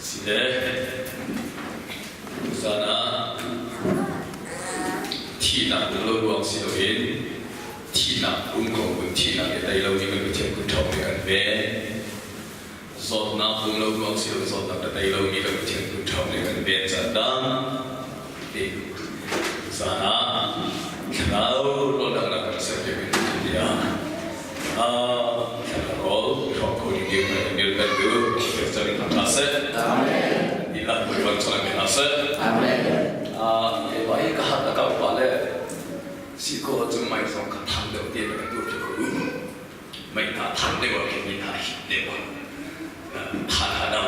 Sile sana thi nặng lâu buông xí đầu yên thi nặng cũng còn cũng thi nặng cái đây lâu như mình có cũng thòng cái về giọt nào cũng lâu buông xí đầu giọt nặng cái đây lâu như mình có cũng thòng cái về giả đam thì sana kalau lo đang là cái sự việc như thế nào kalau kau ini dia kan tu kita cari nasihat, ilah berbuat cari nasihat. Baik kah kau pada si kau cuma mai song thang đầu tiên là cái tu cho kau mai ta thang đầu cái mình ta hít đầu thang đầu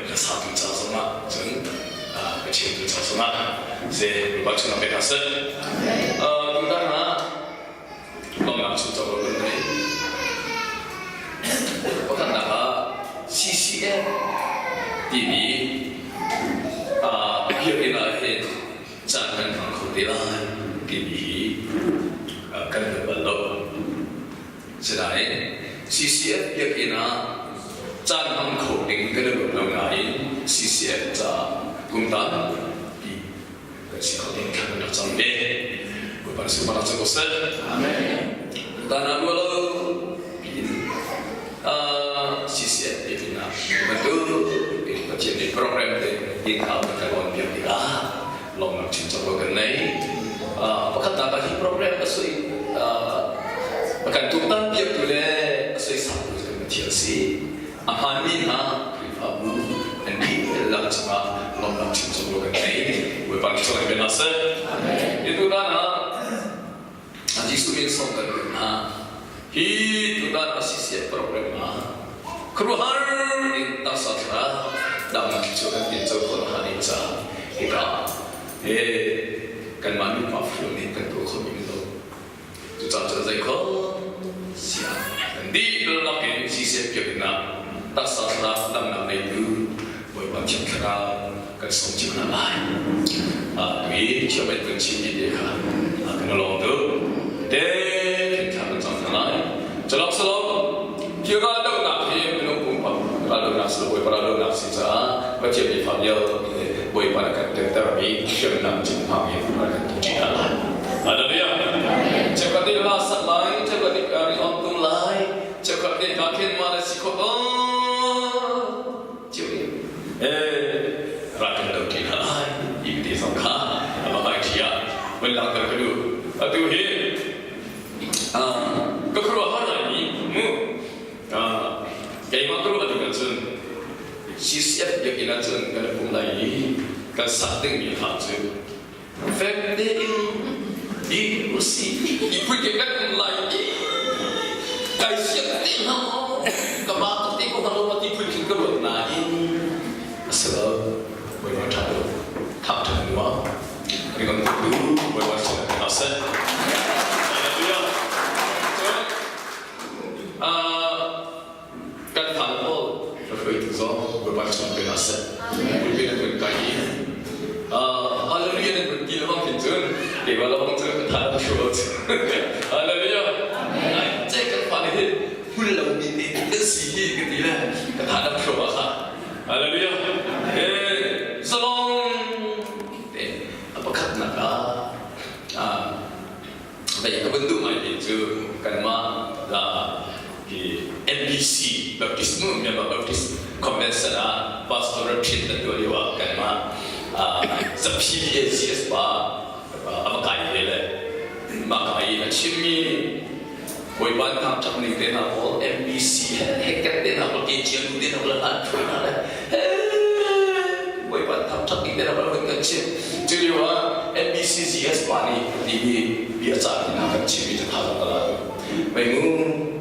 là sao tu cho xong mà chúng cái chuyện tu cho xong mà sẽ berbuat cari nasihat. Chúng ta là lòng làm sự cho vấn đề bukan dah CCM TV biar kita jangan mengkhutirkan TV kan berbalik sedai CCM biar kita jangan mengkhutirkan berbalik CCM kumtan di mengkhutirkan nak sampai bukan semua nak selesai dan dulu CCM itu nak betul jadi program di tahun tahun yang tiga long nak cinta bagai ni bukan tak lagi program asal bukan tutan dia tu le asal satu macam TLC aman ni ha abu dan dia lah cuma long nak cinta bagai ni bukan cuma benasa itu kan aji sumin songkan itu dan asisi program keruhan tak satra dalam juga kita keruhan itu kita kan manu paflon itu tentu kami itu jangan jadi kau siap di dalam ini sisi kita tak satra dalam itu boleh macam kira kan somcik nama ini coba kunci dia kan akan lalu tu kita akan jangan Jelas jika ada nak menunggu kalau nak selesai kalau nak sisa macam ni familiar boleh pada terapi jangan jumpa yang pada tujuan ada dia cepat dia rasa lain cepat dia cari untung lain cepat dia makin mana sikot cuy rakan lagi lain ini sangka apa dia melanggar kedua aduh kekeluaran ini, kayak makro ada kan sen, sisiap yang kita sen kalau mulai kan sateng ni hasil, family di usi, ibu kita mulai, kayak siapa tengok, kebatuk tengok kalau mati pun kita bernaik, asal boleh macam tu, tak terima, dengan tu boleh macam asal. Kan tanpa berfirman so berbaca penasihat, berbeda dengan kaya. Haleluya dan bergila bang pinjun, dewa bang pinjun kata syurut. Haleluya. Cakap pada pulau ini tersihi ketika kata syurut. Haleluya. Salom. Apa kata nak? Baik bentuk macam itu kan mak NBC baptisme memang baptisme konvensional pastoral treatment tu dia kan mak PBS apa kaya le mak kaya macam ni boleh bantam tak ni tena all NBC hekat tena apa kejian tena apa lantu nala boleh bantam tak ni tena apa kecil jadi NBC CS pani di biasa ni nak kecil itu kalau kalau memang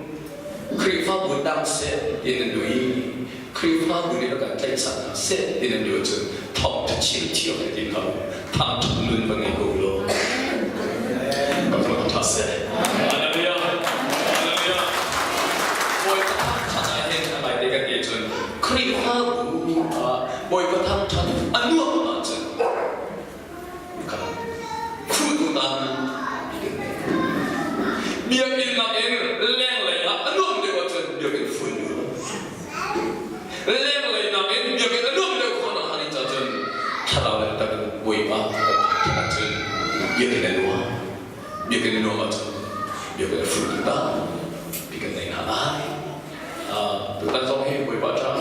Krifa budang set di negeri, Krifa budang kan cai sana set di negeri tu, top kecil tiap di kau, tam turun pengikut lo. Kau tahu tak set? Ada dia, boy petang tak ada yang baik dekat dia tu. Krifa boy petang tak anu apa tu? Bukan, kudutan. Biar kita leng leng, anu dia buat dia full. Lem việc này đúng không? Việc này đúng không? Việc này phụ chúng ta, việc này là ai? Chúng ta trong khi buổi báo trang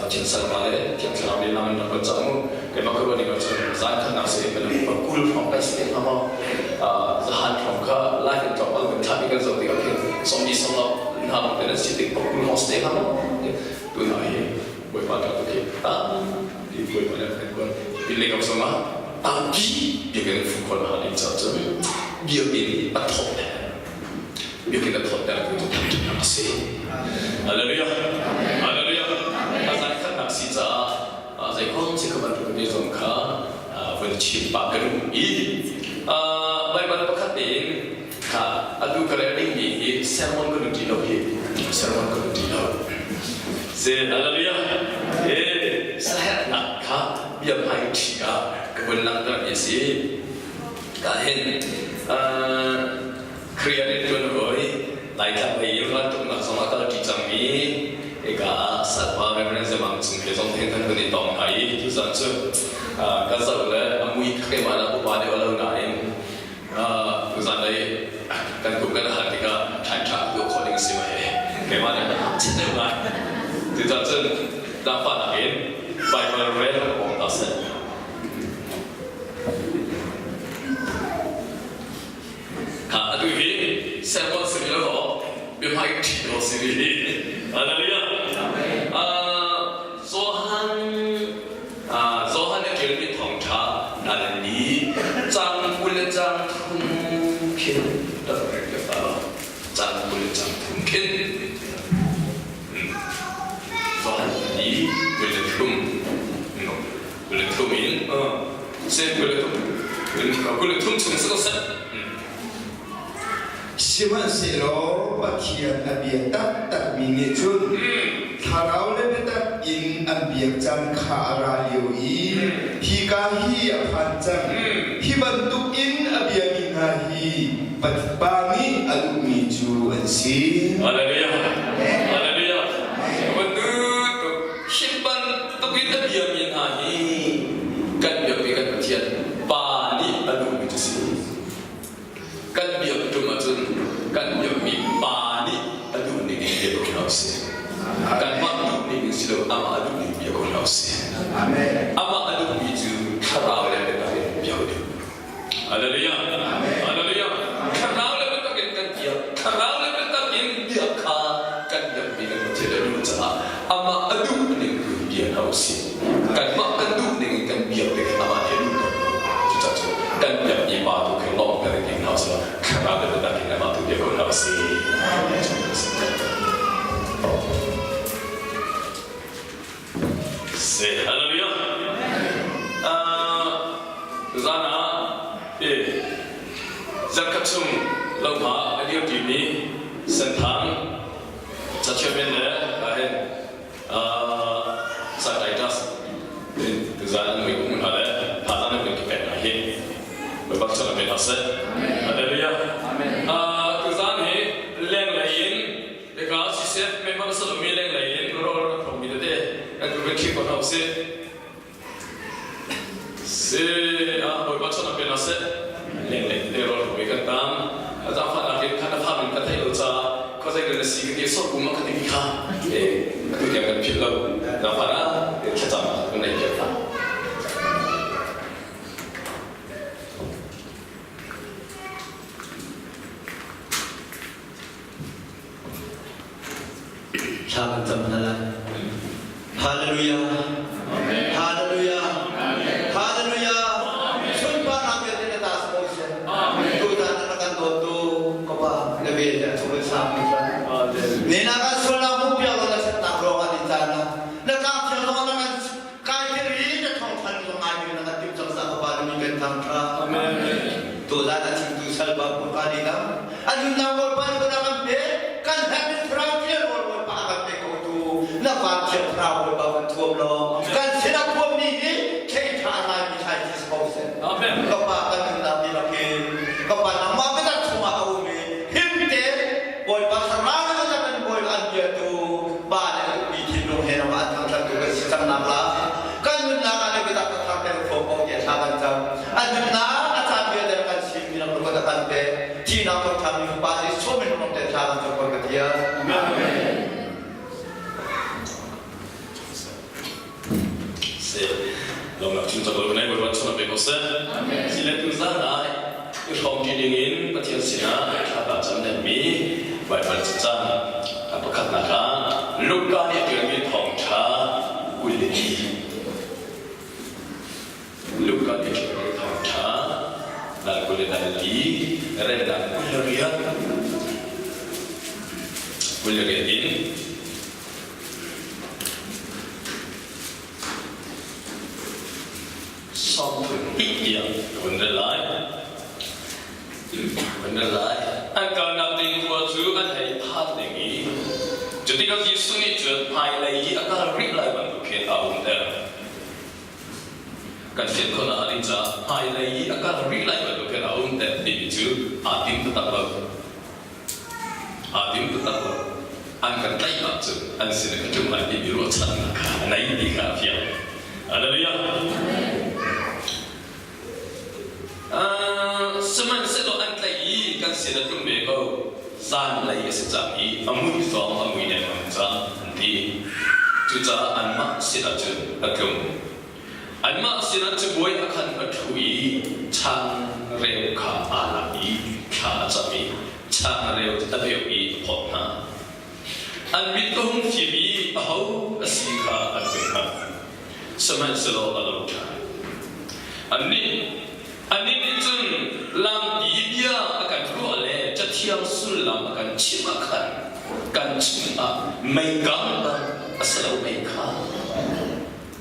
chính sách mà đấy, chính sách làm đi làm nó có chẳng cái mà cơ quan này có chẳng giải thân nào sẽ cái nó có cool from cái sẽ không có giải from cái life and job ở bên trái cái giống như cái xong đi xong là làm cái nó sẽ được cool from sẽ không có tôi nói buổi báo trang tôi ta đi buổi báo trang cái con đi lấy cái xong á ta chỉ việc cái phụ con là đi cho việc cái bắt thọ này việc cái bắt thọ này tôi làm cho nó sẽ Hallelujah Hallelujah Azan kan nak sisa Zai kong si keban tu dia zongka Verci pak gerung I Baik-baik pekatin Ka adu kerering ni Sermon kena dilau Sermon kena dilau Zai Hallelujah Saya nak ka Biar hai cia Kebelang dalam Yesus Kahin Kriya tuan boy Lai tak bayi orang tu nak sama kalau dicami Ega satwa referensi mangsung besok tentang ini tong hai itu saja kasar le amui kaki mana aku pada orang lain uzanai kan bukan hati ka cakap tu calling si mai kemana cina mai itu saja dapat lagi baik berrel orang tasnya kalau ini serba segala Biar baik tidak sendiri. Haleluya. Zohan yang kira thong cha dan ni jang boleh jang mungkin tak berkata jang boleh jang mungkin. Zohan ni boleh tumin, saya boleh tum selesai. Siman selo pakian abiak tak mini chun tharau le tak in abiak jam khara yoi hika hi aphanjam hi bantuk in abiak ingahi patbangi alumi ju ansi haleluya haleluya betul simpan tukin abiak ingahi kan biak biak patian bani alumi ju si kan biak tu macam kan biak mi bani alumi ni biak kau nasi kan mak ni silo ama alumi biak kau nasi amen ama alumi ju kharau le biak biak haleluya haleluya kharau le biak kan biak kharau le biak kan biak biak macam dulu cah ama alumi biak nasi kan mak kan tu ni kan biak biak ama alumi kan biak ni batu kelong dari king house lah kerana kita kena batu dia kau nasi say hallelujah zana zakat sum lomba dia dini sentang cacamen le lain sadai das zana mengumum ada pasangan berkait lain berbaksa dalam bahasa. Haleluya. Amin. Tuhan ni leng lain, dekat sisir memang selalu leng lain. Kalau orang mila deh, aku berkip pada usia. Berbaksa dalam bahasa leng lain. Dia orang berkata, ada apa lagi? Ada apa yang kata itu cah? Kau saya kena sih dia sok rumah kata nikah. Aku jangan pilau. Apa lah? Kita tak kena ikut. Sahabat teman-teman, haleluya, haleluya, haleluya. Sumpah nabi di atas Moses. Tuhan akan tutup kapa lebih dari semua sahabat. Nina kan sudah mupiah kalau setak rohan di sana. Lekap jalan dengan kaya diri dan tongkat mengaji dengan tim jaksa kepada mungkin tangka. Tuhan ada cintu salba pukali kam. Adun nawal pada dengan be kan habis terakhir. Nak baca perahu bawa tuam lo, kan siapa tuam ni kita akan bisa dispose. Amen. Kepada nabi lagi, kepada nama kita semua kaum ni, himte, boleh pasal mana zaman boleh anjir tu, banyak bikin lo heran tentang satu kesisam nafas. Kan nak ada kita katakan fokus ya sahabat jam. Aduna asal dia 진짜 그러네 우리 처럼 배웠어. 실내 등산아 không chỉ đi nghiên và thiên sĩ á khá là chẳng để mỹ vậy mà chắc chắn bất khả năng cả lúc đó thì chuyện bị thòng trả quy định lúc đó thì chuyện bị thòng trả là quy định là lý rồi là quy định in xong thường ít điểm vấn đề lại anh cần làm tình của Chúa anh hãy phát đề nghị cho tí có gì suy nghĩ chuyện hai lấy ý anh ta rít lại bằng cái ảo ổn đẹp cần chuyện con ở đây cha hai lấy ý anh ta rít lại bằng cái ảo ổn đẹp thì Chúa tim tự tập anh cần tay làm chứ anh xin được chung lại thì bị lỗ chân cả này đi cả phía Hallelujah semen sedo antai kan sida tumbe ko san lai se chami amui so amui ne cha anti chucha anma sida chu akum anma sida chu boy akhan athui chang reu kha ala i kha chami chang reu tabeu i photna an mit ko hum fi bi aho asikha atha semen sedo alo cha ani ni chun lam bibia akan ru le cha thiang sul lam akan chima kan chima mai gang ba asalo mai kha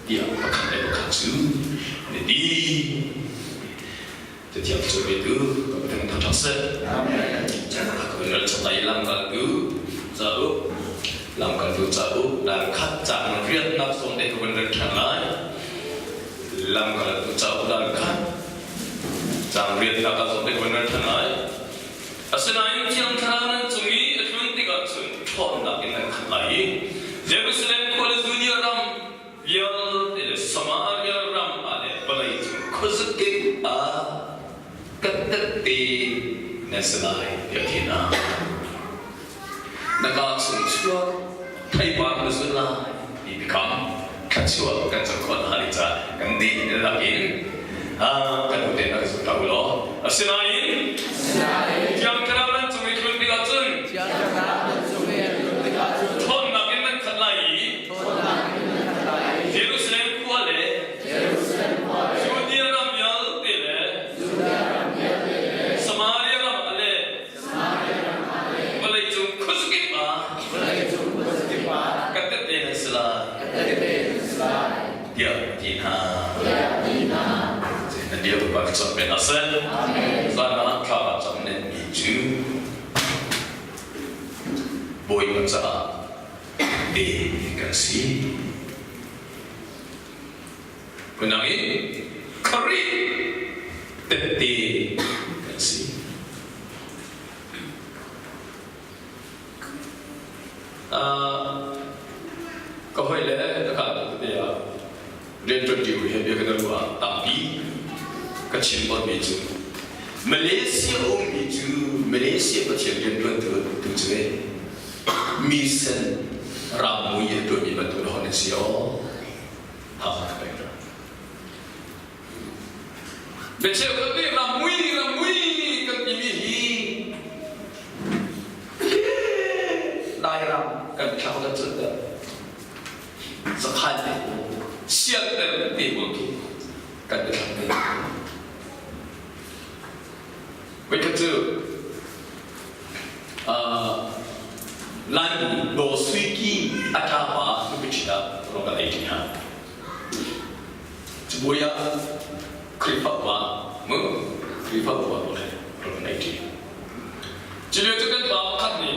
dia akan le ka chu ni di cha thiang chu be tu ka teng ta cha se amen cha ka ko le cha tai lam ka tu za u lam ka tu za u dan khat chang riat nak song de ko ben thang lai lam ka tu za u dan khat Jangan lihat kakak sampai benar tanai. Asalnya yang terang cumi itu tiga cun thon nak kita kalai. Jerusalem kuala dunia ram biar Samaria ram ada balai cun khusyuk ketepi nasional yakinah. Naga cun cua Taiwan nasional dibikam kacau kacau hari ca ganti lagi. kan udah nak tahu loh. Selain yang kerana cumi cumi gacun, thon nak kita kalai, Jerusalem kuale, Judea ramyal tele, Samaria ramale, balai cung khusyuk kata teh selah, dia dina. Dia berbagai sampai nasi, sana kala sampai hijau, boy macam kasih, penangi kari, tete kasih, kau boleh dekat dia, dia terjauh dia kena buat tapi kecil buat biju. Malaysia biju, Malaysia kecil dia tu je. Mission ramu ye tu ni betul orang Malaysia. Hak baik. Becel tu ramui kan ini. Daerah kan kau dah cerita. Sekali siap tebuk kan dia. Begitu, lalu dosuiki atapa berbicara orang lainnya. Sebuah krifawa boleh orang lain. Jadi itu kan bakat ni,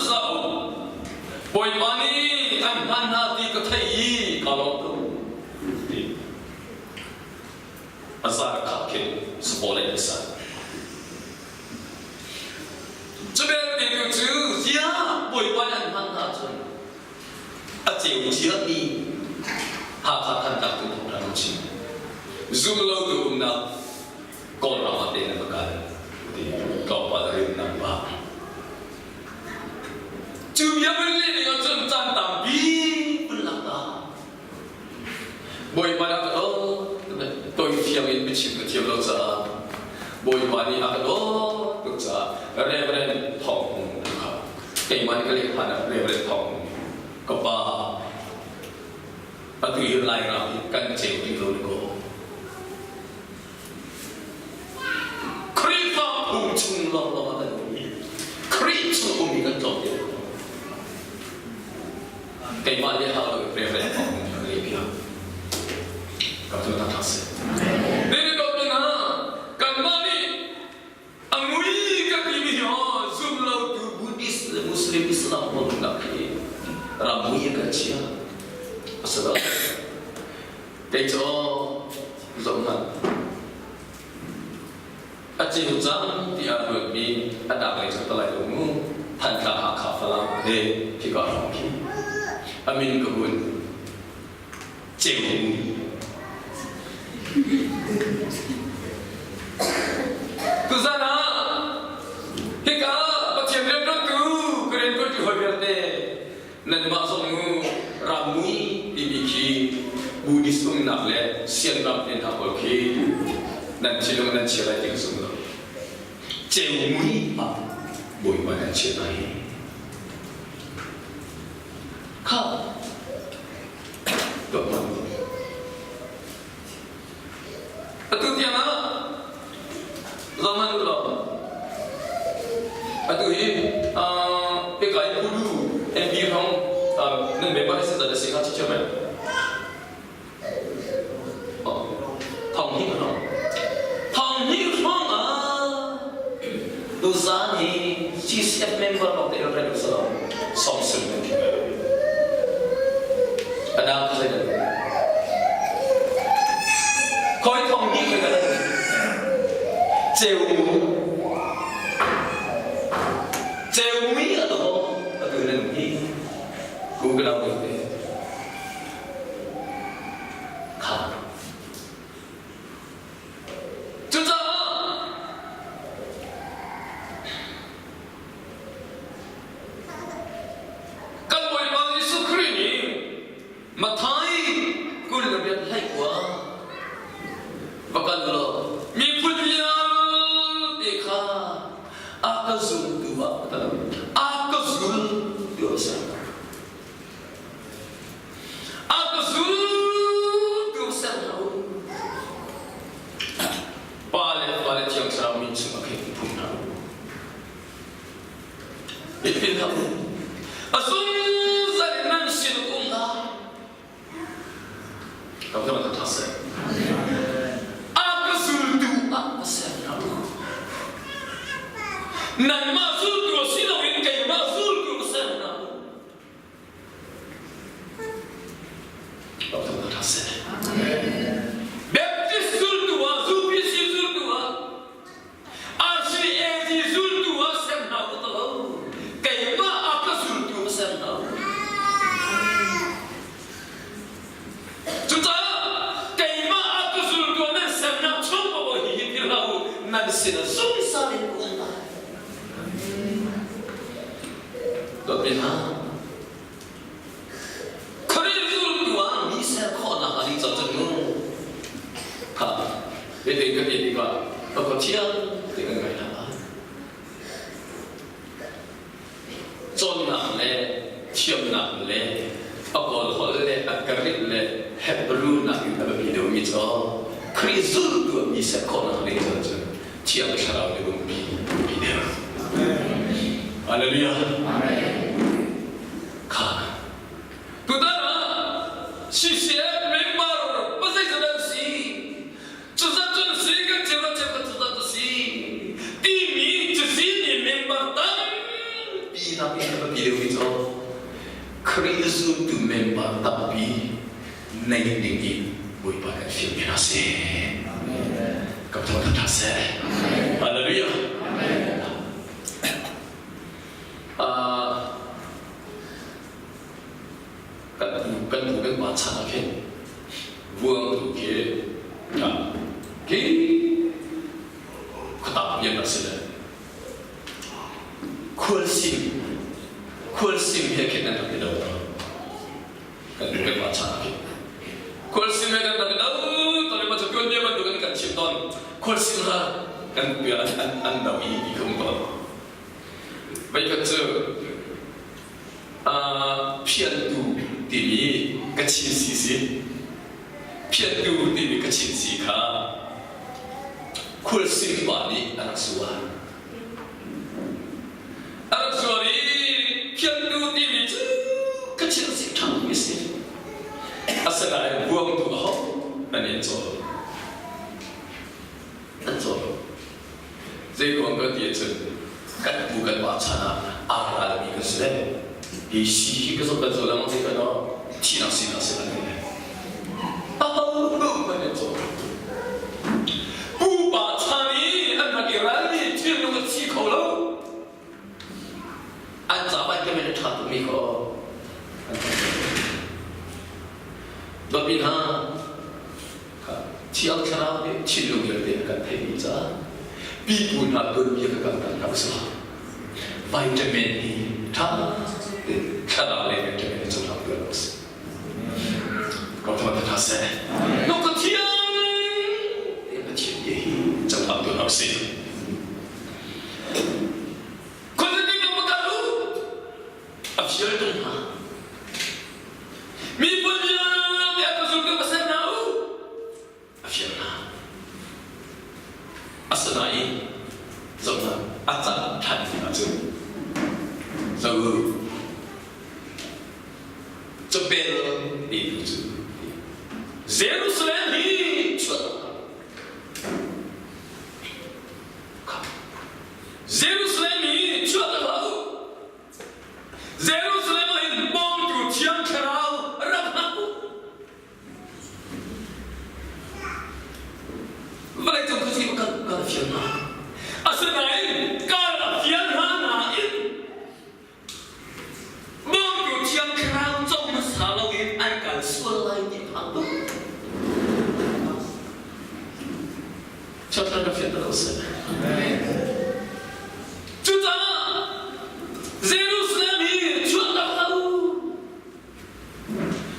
sahut, boy mani, mana di ketai kalau tu. Asal kakek sekolah besar. Sebab itu dia boleh banyak mana tu. Asyik ujian ni, hak tak tu orang ujian. Zulu tu nak kau ramai dengan berkata, kau pada hari nampak. Cuma beli ni macam cantam bi belakang. Boleh banyak tu. 미친 그 디어로자 모이 많이 아까도 독자 레브렌 통 게임만 그리 하나 레브렌 통 거봐 아주 일라이라 간제 이로고 크리파 풍충러러하는 크리츠 우리가 좀 게임만 하고 레브렌 통 레비아 갑자기 탔어요. 내가 간만이 아무리가 비밀이야 좀라우 그 부디스트 무슬림 이슬람 모든가기 라무이 같이야 asal 대저 zaman aci hujang dia berbi ada baik setelah ilmu tanpa hak hafalan de tiga orang amin kebun cewek Kuzana, hingga macam mana tu keren tu dihadirkan, dan maksudmu ramui dibiki Buddhism nak le, sian nak le tak boleh, dan cilung dan cilai tinggal semua. Cemui apa, boleh mana cilai? Kau, tak mahu. Itu tiada. Zaman dulu, aduh ini, pekai dulu, MB orang, nem member itu ada sih macam mana? Thằng hiu orang, dosanya si siap member of the organisation, somsul mungkin. Ada apa saja? Kau thằng hiu kan? Cewek atau nanti Google apa itu? Kah? Cuca. Kalau boleh bagi sukri ni, matai kulit lebih baik gua. Bahkan kalau mipulnya Akazul dua, akazul dua sana. Akazul dua sana. Paling yang seram ini semakin punah. Ipinah. Asal zaliman silkumlah. Kamu tak tahu saya. Akazul dua sana. Nan mazul tu sila win kay mazul tu sana. Apa tu rasa? Baptist zul tu, Zubi zul tu, Arsi Ezi zul tu sana betul. Kay ma apa zul tu sana. Sudah kay ma apa zul tu sana cuma bawa hidup lau nan sila zul salin kumah. Tapi kering dua misal kau nak hari tertentu, kah? Jadi ketika kau cian dengan gaya apa? John nak le, cium nak le, alkohol le, akarit le, hebrew nak kita begitu misal. Kering dua misal kau nak hari tertentu, cian bersyarab dengan bina. Haleluya. Kah? Tudara, sisi member, pasal sedang si, cuma si kan cepat cuma si, timi si ni member tam, bina begitu itu, Kristu tu member tapi naik tinggi, boleh pakai film nasi. Kau tahu tak sih? Haleluya. Kan bukan baca lagi, buang tu ketab yang nasilah, kursim yang kita nak tahu, kan bukan baca lagi, kursim yang kita tahu, tapi macam tu dia bantu kan cipta 훨씬 더 강변한 안다위 이금도 왜그저 피안두 팀이 같이 시시 피안두 팀이 같이 시가 훨씬 많이 알았수와 알았수와니 피안두 팀이 같이 시 참 있어 아싸나의 부엉도 하고 아니 저这个个也是干不干瓦查阿拉的一个时代，以西一个说跟走的这个呢，提上西上是吧？不能做，不把查理按他给人的就用个气口喽，按咋办？根本就查不明个，那边他，ที่เอาชนะที่ลงเรือเดินกันเทนิจ้าปีปุ่นนับตัวมีกันกันนับสละวิตามินนี้ท่าชนะเลยวิตามินจะทำตัวนับสก็ทำตัวทัศน์นกกระเทียมนกกระเทียมยี่จะทำตัวนับสิคนที่นกกระดูอับเชื่อตรงนั้นมีปัญญาแต่ตัวสุดก็ไม่ใช่นะAsyana Asanai Zona Ata Tani Atu Zawu Jabel Ibutu Jerusalem Hi Chua Jerusalem Hi Chua Tahu Jerusalem Hi Bom Tu Tiang Karau Rapaku Vậy trong cái gì mà cần phiền hà ở sân này cần phiền hà là ít mong chủ chiang khao trong xã lâu ít ai cần xuân lại những hàng đúng cho ta được phiền đâu sân chúng ta Jerusalem hi chuột ta khao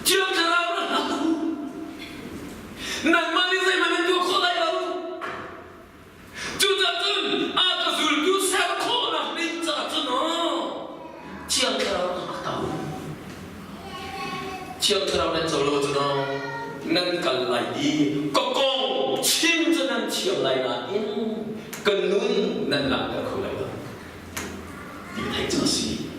chiang khao là khao nằm mà đi dậy mà mình được khó lại đâu 주자든 아들들도 세코나 민자잖아 지역처럼 하다고 지역처럼은 저러잖아 난 갈라이 꼭꼭 친절한 지역라이나 그눈 난 나가 걸라이다 이게 대처시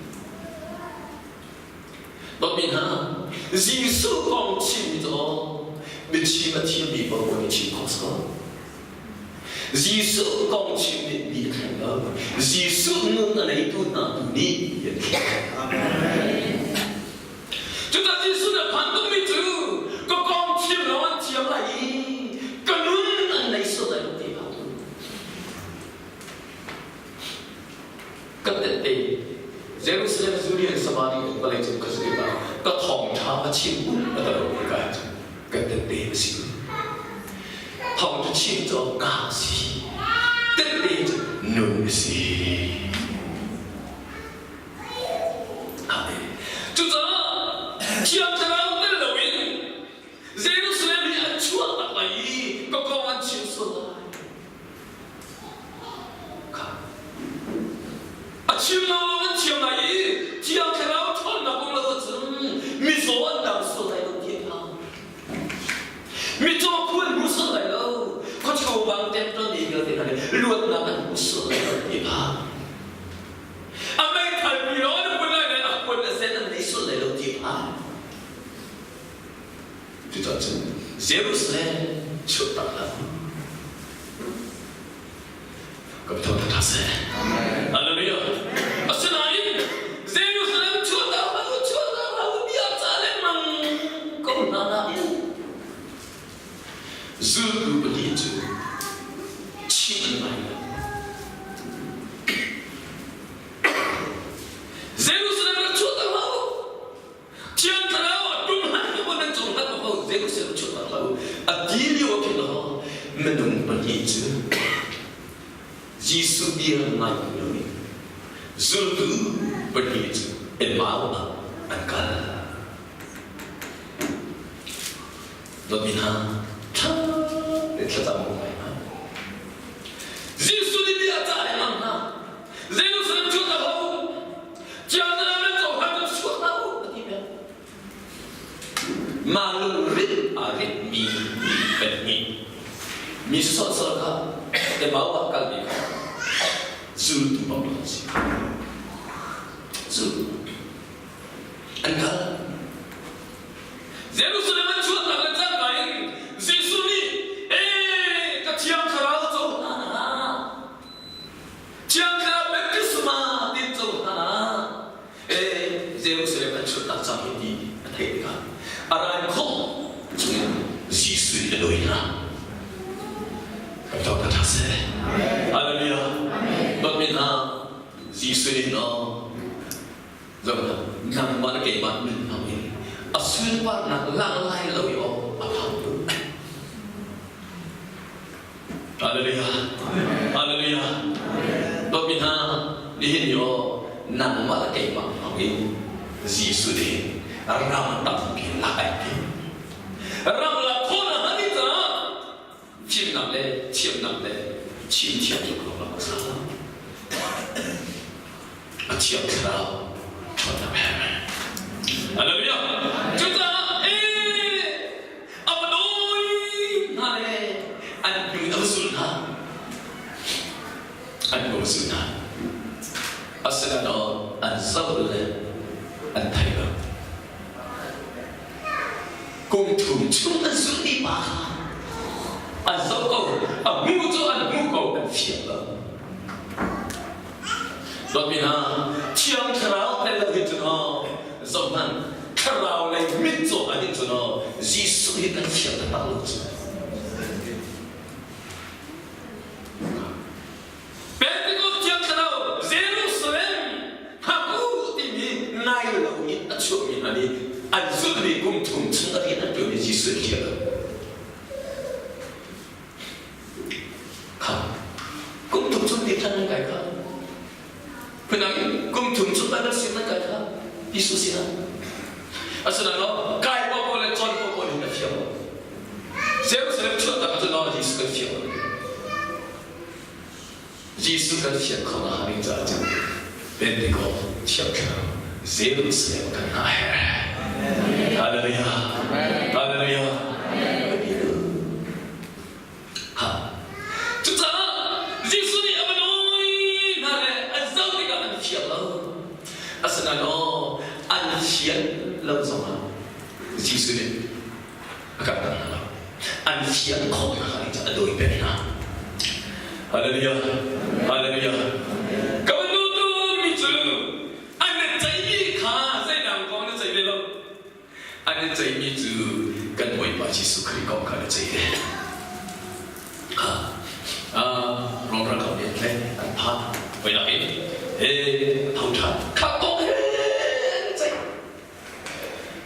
너 민하 지수 공침이죠 미치마 티비 버거니 치코서 Giêsu con chịu định đi thành đó Giêsu ngưng ở đấy tu nào tu đi chúng ta Giêsu là phán đúng mỹ chứ có con chịu nó ăn chiếm lại có nún ăn lấy số lại một tí bảo các tệ tệ Jerusalem Julian Samari và lại chúng ta sẽ bảo có thòng thả và chịu ở đầu cái các tệ tệ mà xíu thòng cho chịu cho cả xí tất nhiên nương xí chúng ta chiếm cho nó tên là win Jerusalem bị ăn chuột đặt lại có con ăn chịu số lại chịu nó ăn chịu lại chiếm cho nó chọn nó cũng là cái gì mi số ăn đào số lại đầu tiên ha mi cho quên mua số lại đâu có chầu bằng tem cho đi được thì này luôn là ăn mua số lại đầu tiên ha anh ấy thầy bị nói được cái này là quên là sẽ ăn lấy số lại đầu tiên ha chúng ta chân Jerusalem chụp tặng là cầm thâu thật sẽ Hallelujah ở trên này Jerusalem chụp tặng là biết ra lên mang công nào giữ cứ đi chứ chỉ là Jerusalem là chụp tặng là chiang thà nào đúng hẳn cái vấn đề chụp tặng là Jerusalem chụp tặng là à đi liệu cái đó mình đúng đi chứ Giêsu bia ngay người giữ cứ đi chứ em bảo mà anh cả nó bị ha để cho ta một ngày malu rit arit mi petni mi sosok ka e bawa kalbi zul tu bawa si zul angka Jerusalem chuột tak letak kain Yesus ni katiang kerau tu tiang kerau berkesma di tu Jerusalem chuột tak sampai di atas kan Arai kau Yesus ni doi na kau kata saya Haleluya Bagaimana Yesus ni no Jangan nang mana kemat min amin Asal warna lang lai lo yo apa tu Haleluya Haleluya Bagaimana dihin yo nang mana kemat amin Yesus ni ram tak pilai ram la kona hanita chim nam le chim chim tu kalau nak salah chim kerau chota memang Haleluya kita apa doi nale anu usulna asalnya azabul antaiba cùng thùng chung ăn xuống đi mà ăn dấu cầu mua cho ăn mua cầu ăn phiền lắm đó vì na chiang khao đây là cái chỗ nó dòng ăn khao này mít chỗ anh chỗ nó Jesus hiện ăn phiền là bao lâu Pentecost chiang khao Jerusalem haku timi nai là ít ăn xuống mình là đi anh giúp đi cùng thùng chung ở đây là biểu hiện Jesus kia không cùng thùng chung đi thân cái khác phần nào cùng thùng chung là xin cái khác Jesus xin à xin nó cái bao là chọn bao là phiền Jerusalem chọn là cái nó Jesus cái phiền Jesus cái phiền không là hành giả chứ Pentecost phiền Jerusalem cái này Haleluya Haleluya chúng ta Jesus ni apa noi nare azau tiga an fiat lo asana no an fiat lo sama Jesus ni akan mana an fiat kau yang hari tak doi pena Haleluya Haleluya kawan tu mi tu an cai ni kha sai dang kau na cai lo anh chạy mi từ gần với bà Jesus Christ có cả chạy rong ra cầu điện lên anh phan vậy là thông常khắc có chạy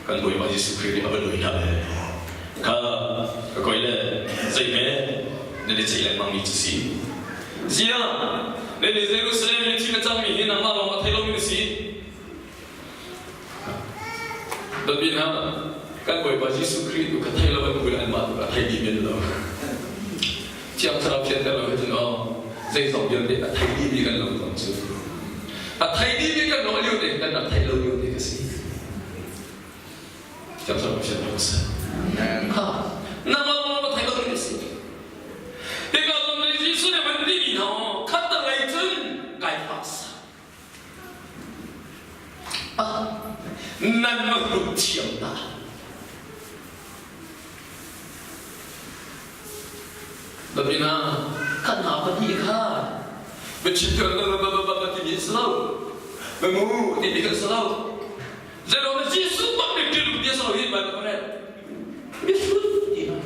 gần với bà Jesus Christ ở bên đồi này coi là chạy mẹ nên để chạy lại mang mi chỉ gì à nên để Jerusalem nên chỉ là trang mi nên nằm mà lòng thấy lo mi gì đặc biệt là các người bà Jesus Christ cũng thấy là một người ăn mặn và thấy đi bên đó chiang sarap chiang đó là cái nó dây dòng dân để thấy đi bên gần lòng chứ thấy đi bên gần nó liêu để gần là thấy lâu liêu để cái gì chiang sarap chiang đó sao nằm mà thấy lâu cái gì thì cái lòng này Jesus này vẫn đi nó khát tận lấy chân cái pháp nan mà rụt chiếm ta bởi vì na khăn nào vẫn đi khá bên chỉ tưởng là thì biết sao bên ngu thì biết sao giờ đó là Jesus bắt được chuyện biết sao hết mà có này biết sao gì nào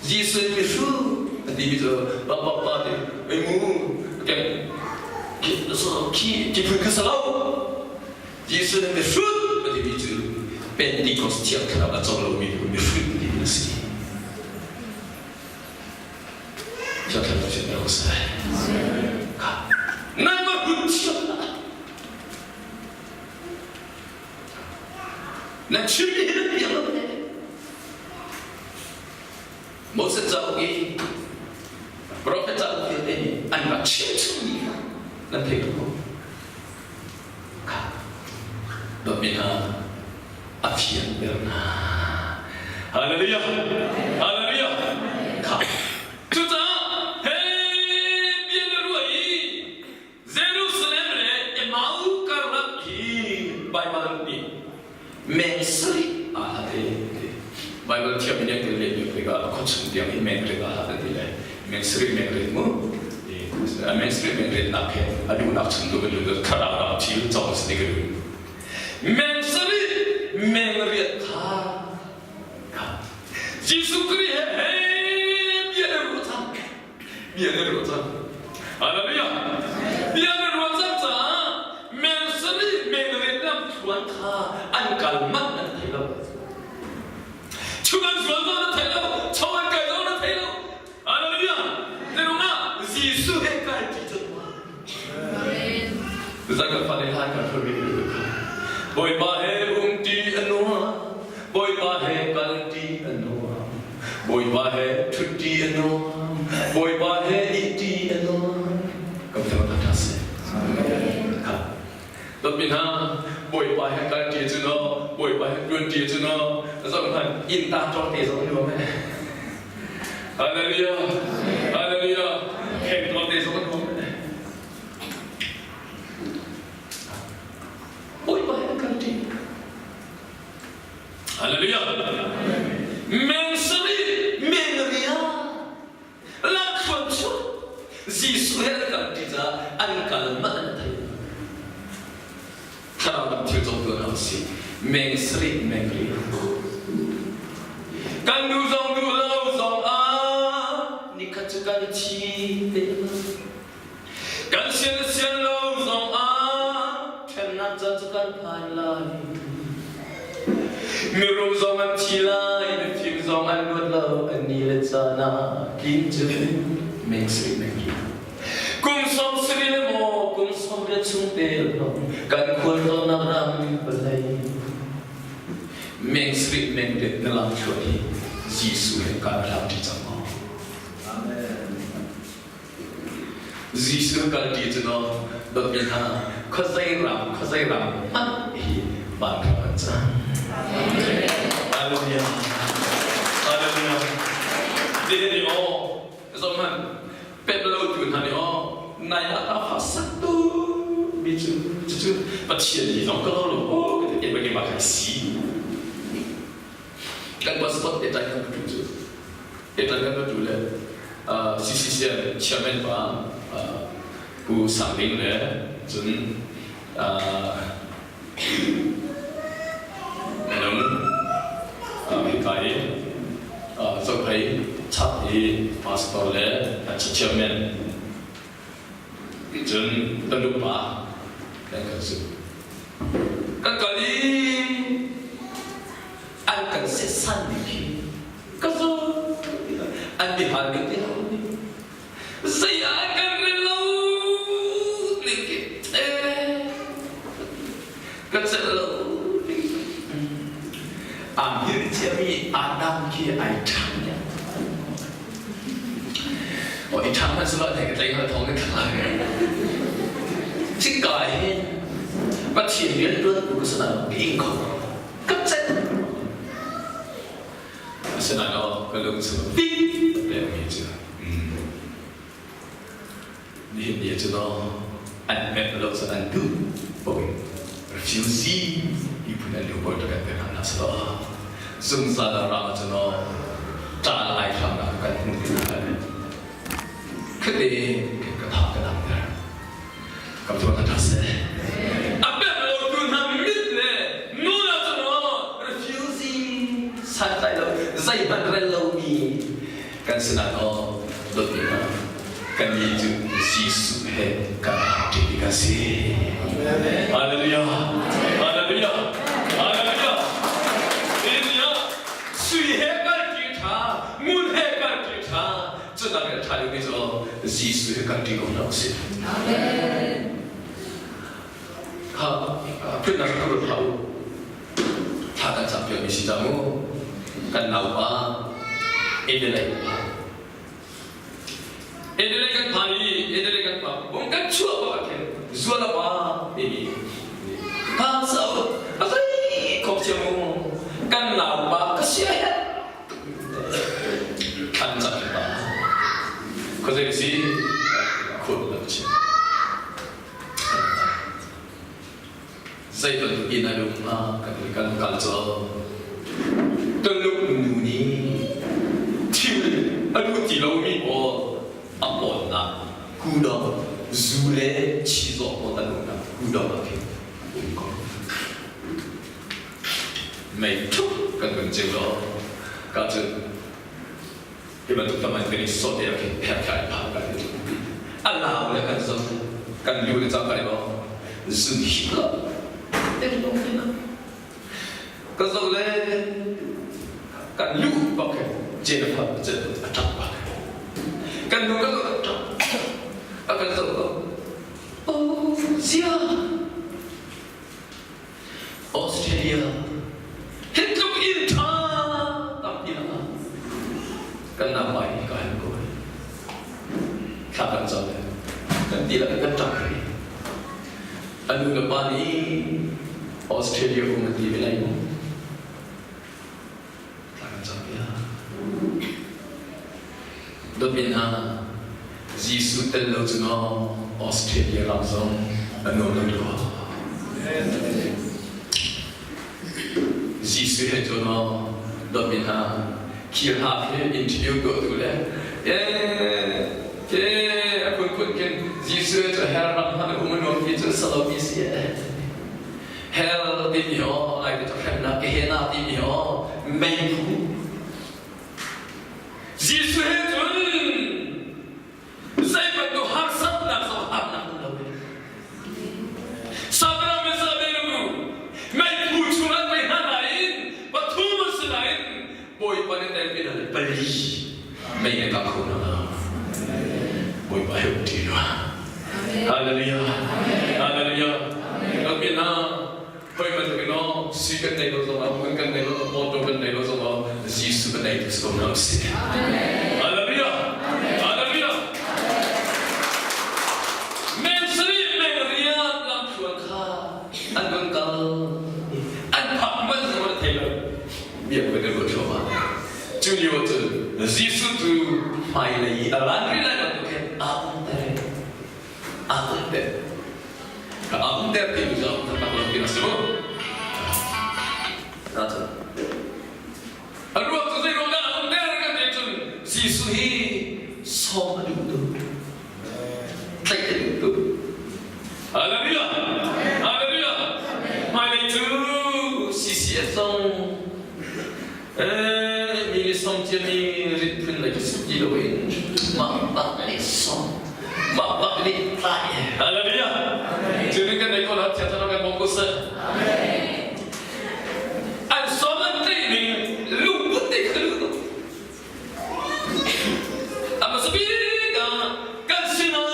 Jesus biết sao thì bây giờ bà thì bên ngu cái sao khi phải sao Jesus yang berfruit pada itu Pentecost yang kerana jauh lebih berfruit di nasi. Jangan macam itu saya. Nama bukan. Nak curi hidup yang mana? Moses jauh ini, Prophet jauh ini, anda curi nanti itu. Bagaimana phiền được Hallelujah Hallelujahครับจุดจ้าเฮ้เบียนรู้อีเยรูซาเล็มเลยเอมาอูการักฮีไบเบิลนี่เมนสรีอะไรไบเบิลเทียบเนี่ยคือเรื่องที่ก็คนชมเดียวที่เมนเรื่องอะไรเลยเมนสรีเมนเรื่องมั้งเมนสรีเมนเรื่องนักแข่งอันนี้นักชมดูเป็นเรื่องคาราบาที่จอมสติกรู้เมนสรีเมนเรื่องท่ายิสุคริสต์เฮ้เบียนรู้จักเบียนรู้จักอะไรเนี่ยเบียนรู้จักจ้าเมนสรีเมนเรื่องชวนท่าอันกัลมันนั่นเองชวนชวนนั่นเองชวนกันนั่นเองอะไรเนี่ยเดี๋ยวนะยิสุเฮกันที่จะมารู้จักกับฟังในทางการพูดไม่รู้ค่ะบอยบาเฮตีอันนัวบอยบาเฮกันตีอันนัวบอยบาเฮทุตีอันนัวบอยบาเฮอิตีอันนัวก็เป็นวันทัศน์ครับตบมือฮะบอยบาเฮกันตีจุนอบอยบาเฮดวนตีจุนอแล้วสำคัญอินตาจอตีสองอยู่ไหมฮาเลลูยาฮาเลลูยาแข่งจอตีสองอยู่ไหมบอยบาเฮกันตีฮาเลลูยาเมนสรีเมนเรียลักฟังชุดยิสุเฮกันตีจ้าอันกัลมันไทยถ้าเราทำที่จบตัวเราสิเมนสรีเมนเรียกันดูซองดูเล่าซองนี่ขัดกันชีเดกันเสียนเสียนเล่าซองแทนนัดจัดกันภายไลมีรูปซองอันชีไลมีฟิล์มซองอันนวดเล่าอันนี้เลยจ้านะกินจุดเมงสรีเมงเรียกุมสมสรีเลโมกุมสมเรียชุ่มเตลกันควรต้อนรับรำไปเลยเมงสรีเมงเรียนลังช่วยยิสุเฮการรับที่จังหวะยิสุการที่จะนอนดอกบินหาข้าใจรำมันฮีบางครั้งจังฮาเลลูยาฮาเลลูยาเดี๋ยวนี้อ๋อสมัยเป็นเราจุนฮันนี่อ๋อนายอาฟ้าสักตัวมีจุดปัจเจียนน้องก็รู้โอ้ก็จะเก็บไว้เก็บมาขายสีกันว่าสปอตเอตันกันก็ดูเอตันกันก็ดูเลยซีซีเซียเชื่อมั่นว่าผู้สั่งเลี้ยงเลยจนน้องมีใครส่งให้ชัดที่มาสตอร์เลยเชื่อมั่นจนตั้งรูปป่าแล้วก็สุดก็กะลีอันกันเสียสั้นดีก็สุดอันที่หาไม่ได้เสียกันเร็วนี่ก็จะเร็วยืนเชื่อมีอาดัมที่ไอ้ทั้งเนี่ยไอ้ทั้งมันสุดแล้วแต่ก็ใจเขาท้องกันทั้งหลายที่กายปัจเจียนเรื่องกุศลอิงของก็จะสนานก็เรื่องสุดปีเรื่องนี้จ้ะนี่เดี๋ยวจะรออันแม่เราจะอันดูบอกฟิวซี่อีปุ่นอันดูบอกจะเป็นอันนั้นสละซึ่งสารราจะรอจานไอทำงานกันมุ่งที่ไหนคือเด็กกระทำกันอะไรกับตัวกันทัศน์อันแบบเราดูทำมิดเลยนู่นจะรอฟิวซี่สายใจเราใจบันเรลเรามีกันสนานดดเดี่ยวกันมีจุดสีสุดเห็นกันที่ดีกันสิฮาเลลูยาฮาเลลูยาฮาเลลูยานี่เนี่ยสุยเฮกันที่ท่ามุนเฮกันที่ท่าจะนั่งกันท่าอยู่ในส่วนสีสุเฮกันที่ของเราสิอาเมนค่ะเพื่อนนักขับรถเขาท่ากันจับเกี่ยวกับสิ่งต่างๆกันเอาว่าเอเดลัยkan pani, edele kan pa. Mungkin cua pakai, zuala pa, ini. Kasau, apa ni? Kau cuma kan kalzo teluk nuni tiwi adu ti lo mi o apon na kudo zule chizo o tanu na kudo ma ke ko mai tu kan kan jelo ka tu iba tu taman kini so dia ke pia kai pa ka tu Allah le kan so kan lu le zang ka ba zun hi la den dong ni na ka so le kan lu ba ke je na pa je ta pa kan lu ka ta akan so oh sia Australia hidup inta tapi na kan mai ka ko kapan so kan tidak akan tak anu lepas ni Australia umat di wilayah kapan so ya dopina Yesus telah juna Australia langsung anu lalu Yesus juna dopina kira interview go tu le aku kan Yesus tu heran mana umur kita selalu bisi hel di mio lagi tu kena kehena di mio mengku Yesus tu saya bantu harsat nak sohat nak lalu sabra mesaberu mengku surat behan lain batu masalain boy pada tempat ada beli mengek aku nak boy bayu dino haleluya haleluya tapi na boy macam ni sikat ni lo sama mungkin ni lo motor ni lo sama Yesus ni tu semua nasi haleluya haleluya mensri meria lam suaka angun kal anpak mana thela biar kita bercoba Juli waktu Yesus tu mai lagi alandri lagi tu kan apa deh apa deh tu jauh tentang lebih semua nanti alu waktu saya roda apa deh kan dia tu Yesus hi sama dulu tak dulu haleluya haleluya mai lagi tu sisi esong ini somtiami ritpun lagi suci loin mak ni som mak ni tai haleluya jadi kan ekor hati atau kan fokus amen an soman training luput dekelu apa sebida kan sina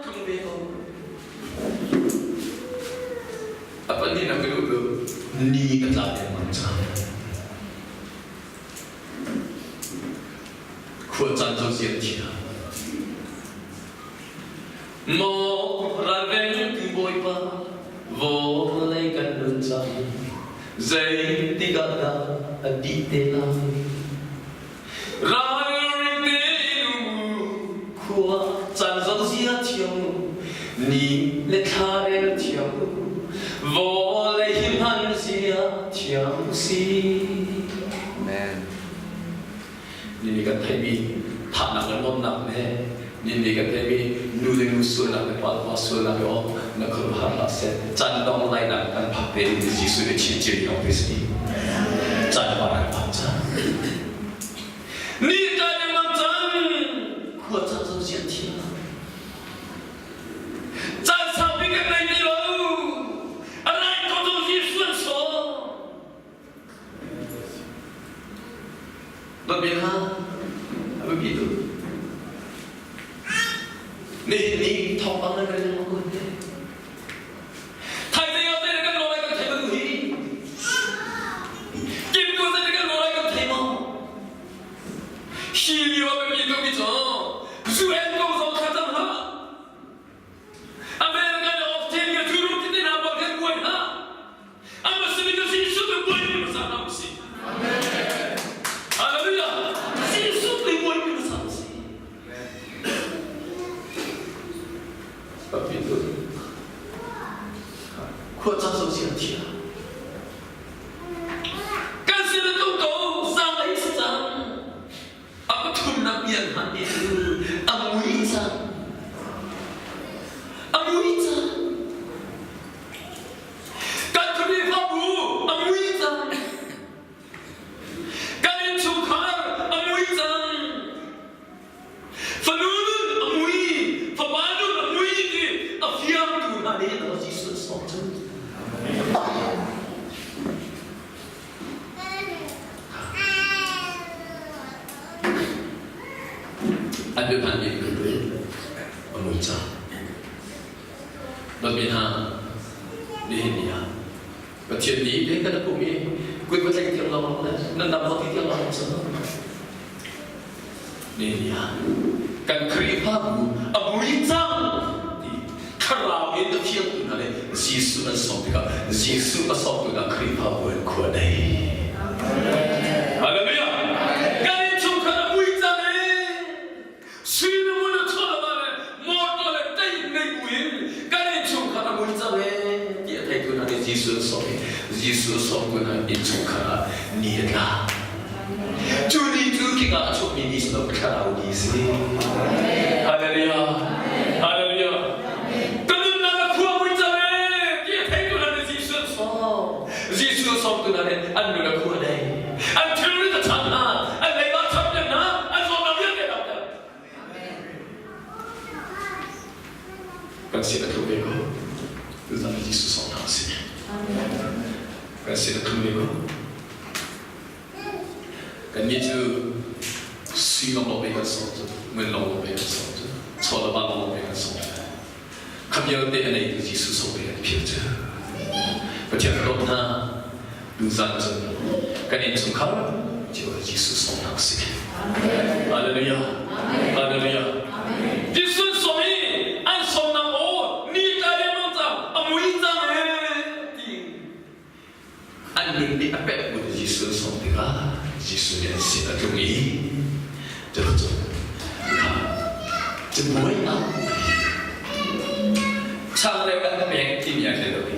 kembeo apa ni nak dulu ni kata macam扩展到身体啊！莫来问佢背吧，我嚟緊論陣，誰啲格格啲地啦，來啲路擴展到身體，你嚟睇嚟跳，我嚟輕輕些跳絲。Ni kan tadi tak nak lom nak ni kan tadi nuling usul nak lepas usul nak nak keluar hasil candong lain nak kan pakai di Yesus di cincin yang pasti candong orang baca ni kan yang macam kuat candong siapa jangan sampai kan lagi lalu anak kau tu Yesus so berbeza begitu. Ni topang dengan yang aku ni. Thầy tôi ở đây là cái lối con thầy mà tôi kim cô sẽ là cái lối con thầy mà khi đi vào bên trong bây giờ dù em có sao khá tâm hả anh em cái đó thêm cái thứ lúc thì nào bằng cái quên hả anh mà sẽ bị cái gì suốt đời quên đi mà sao nào xí hallelujah gì suốt đời quên đi mà sao xí tapi itu Anda pandai kedua, memuja. Berbina dia. Macam ni dia kena bumi. Kuih macam kita orang lah, nendam hati kita orang semua. Dia kan keripaku, amuitang. Kalau itu tiap tu nanti, Yesus asal tu nak keripaku kuadai. Haleluya. Kali cuma kena amuitang Sino mo na tolong motor le tay neguin. Kali cuma kena amuitang dia tay tu nanti Yesus asal na itu kena niaga. Juli tu kita cuma ini sebab kalau di sini. Haleluya. Haleluya. Kalau nak kuat amuitang dia tay tu nanti Yesus asal tu nanti anu nak kuat deh. Anjur itu tanah, anda lepas sampai na, anda orang yang kita dapat. Kan sila keluarga, itu nama Yesus orang sini. Kan sila keluarga, kan itu siapa orang yang satu, mana orang yang satu, soal apa orang yang satu. Kami yang dia ini Yesus orang yang pilih. Macam korna, dusan tu. Kan itu kau jauh Yesus orang sini. Haleluya. Haleluya. Yesus suami, an suami oh, ni kali macam amuita an ni apa pun Yesus suami lah. Yesus yang sila kami. Jatuh. Jemui apa? Cara orang yang kimia terapi.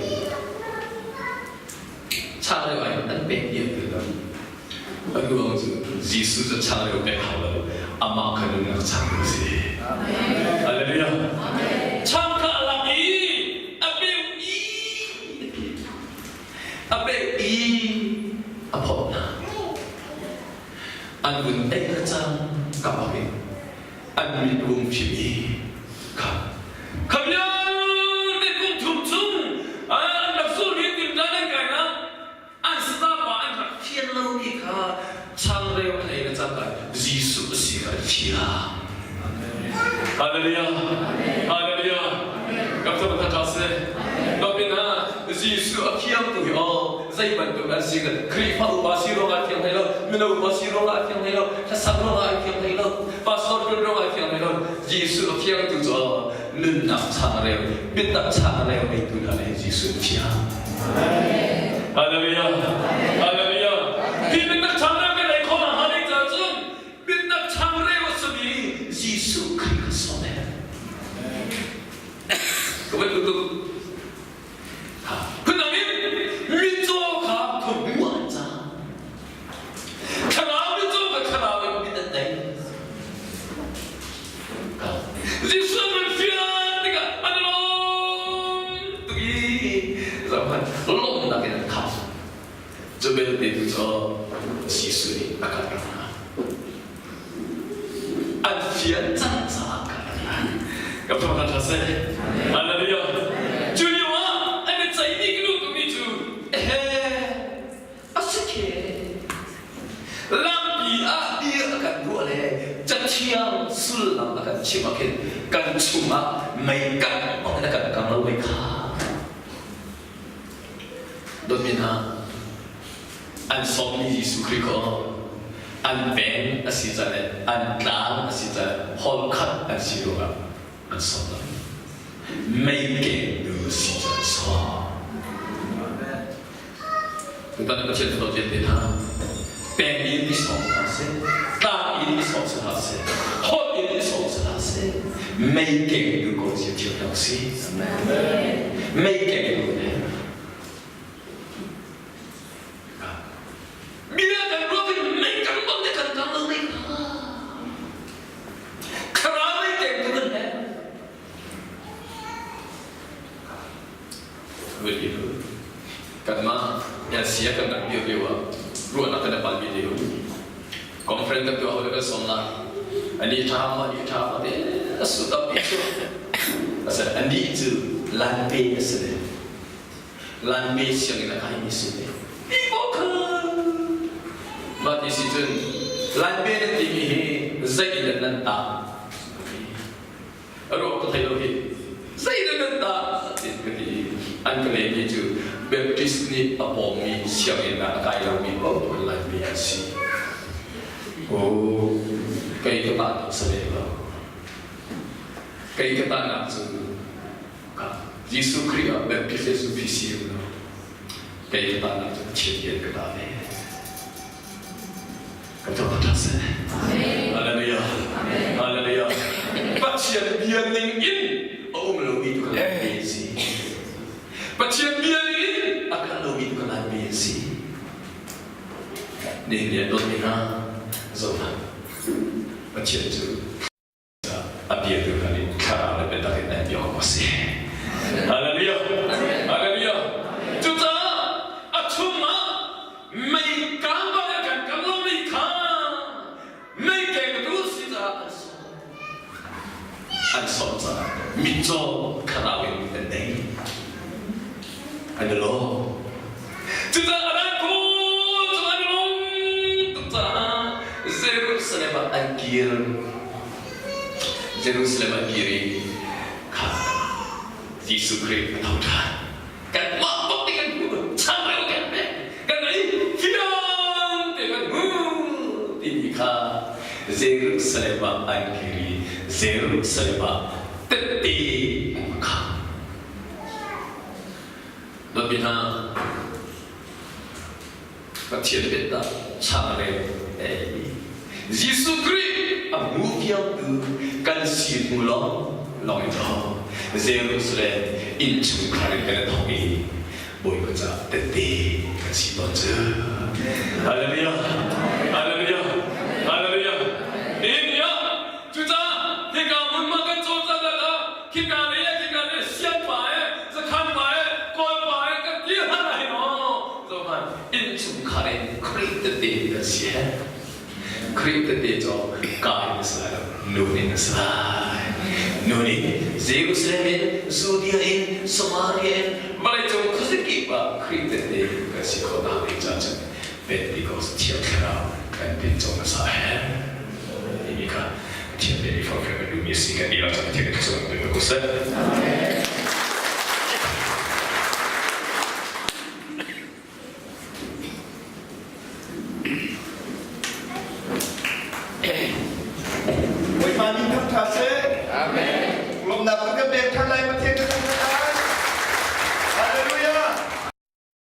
Cara orang yang kimia terapi. Aku orang tu Yesus tu cara orang yang hal, amak kena nak cara sih. Haleluya. Cara lagi, apa na? Anun ekacang kapake, anun dum sini kap. Kalian dekung tum, anda sulit timdalan kena, anda apa kian lagi kah? Cara orang yang ekacang Yesus siapa dia? Haleluya. Haleluya. Kata kasih. Bapina Yesus akiam tu yo. Zai bantu kasih. Kripa ubasiro akiam helo. Mina ubasiro akiam helo. Kasabro akiam helo. Pastor dulu akiam helo. Yesus akiam tu jo. Nunam cara orang. Bintak cara orang itu adalah Yesus dia. Haleluya. Haleluya. Bintak cara orang yang kau nak hari jatuh. Bintak cara orang sendiri Yesus Kristus. Kemudian tutup. Kenapa? Minjoka kebuaja. Kenapa minjoka kenapa kita dah? Yesus berfirman dengan anolong. Tugi zaman long nak kita kau. Jebel itu so Yesus ni akan pernah. Alfian jangan akan. Kau pernah rasa? Haleluya. Juliwa, anda cai ni kelu tu ni tu. Asyik. Lambi dia akan boleh. Jatiang sulam akan cimakin. Kan cuma mereka orang akan kamu mereka. Domina. An somni Yesus Kristus. An ben asizane. An lang asizane. Holkat asiroga. An somna. Make dulu si jasa. Kita nak cerita tentang cerita. Pen ini soalnya, tak ini soalnya, hot ini soalnya. Make dulu kau cerita si. Make dulu. Bila kan berarti make kan boleh kan kalau make. Kerana make dulu. Begitu. Karena yang siapa nak dia ruang nak ada palbi dia. Konferensi tu awak lepas somna. Andi tahap deh. Sudah itu. Asal andi itu lantai asal. Lantai siang kita kain asal. Ibukan. Bagi situ lantai ni tinggi. Zaid dan nanta. ở đó có thấy đâu thì xây ra gần ta thì anh có lấy như chữ baptism ở bộ mi siêu hiện đại cái là mi ở một lần miasi cái bạn nó sẽ được cái bạn nào chữ Jesus Christ baptism sufficient cái bạn nào chữ chiến hiện cái bạn này cảm ơn các bạn. Hallelujah. Hallelujah. Phát triển biên ninh in ông lâu bị thuộc lại biên gì. Phát triển biên in akan lâu bị thuộc lại biên gì. Nên dia đột nhiên ha rồi phát triển chữ biên được cái này khá là bên ta cái này biểu có gì. Hallelujah. Hallelujah. Chúng ta chung mà mình cảm bao nhiêu cảm lòng mình mấy cái đó sẽ ra anh sống ra mình cho karaoke bên đây anh lo chúng ta ada cô chúng ta long chúng ta Jerusalem akhir Jerusalem akhiri Yesus Kristus tahu dah kan mak bukti kan sampai kan kan ini firman dengan Tika Jerusalem akhiri Jerusalem teti maka Nabina Kacil beta Chare Yesus Kristus Amufiang tu Kan si mulang Long itu Jerusalem Incu kari kena tongi Boy baca teti Kasih baca Hallelujah Hallelujah Hallelujah Ini ya Kita Kita makan coba kata Kita ni siapa Sekarang kau kan dia hari no Tuhan Incu kari teti kasih kri teti jo kai sala nuni sala nuni Jerusalem Judea Samaria malai jo khusiki ba kri teti kasih kau dah dijajan Pentecost tiap kira kan pinjau nasa ini kan tiap dari fakir dunia sehingga dia akan tiap kesulitan Pentecost. Amen.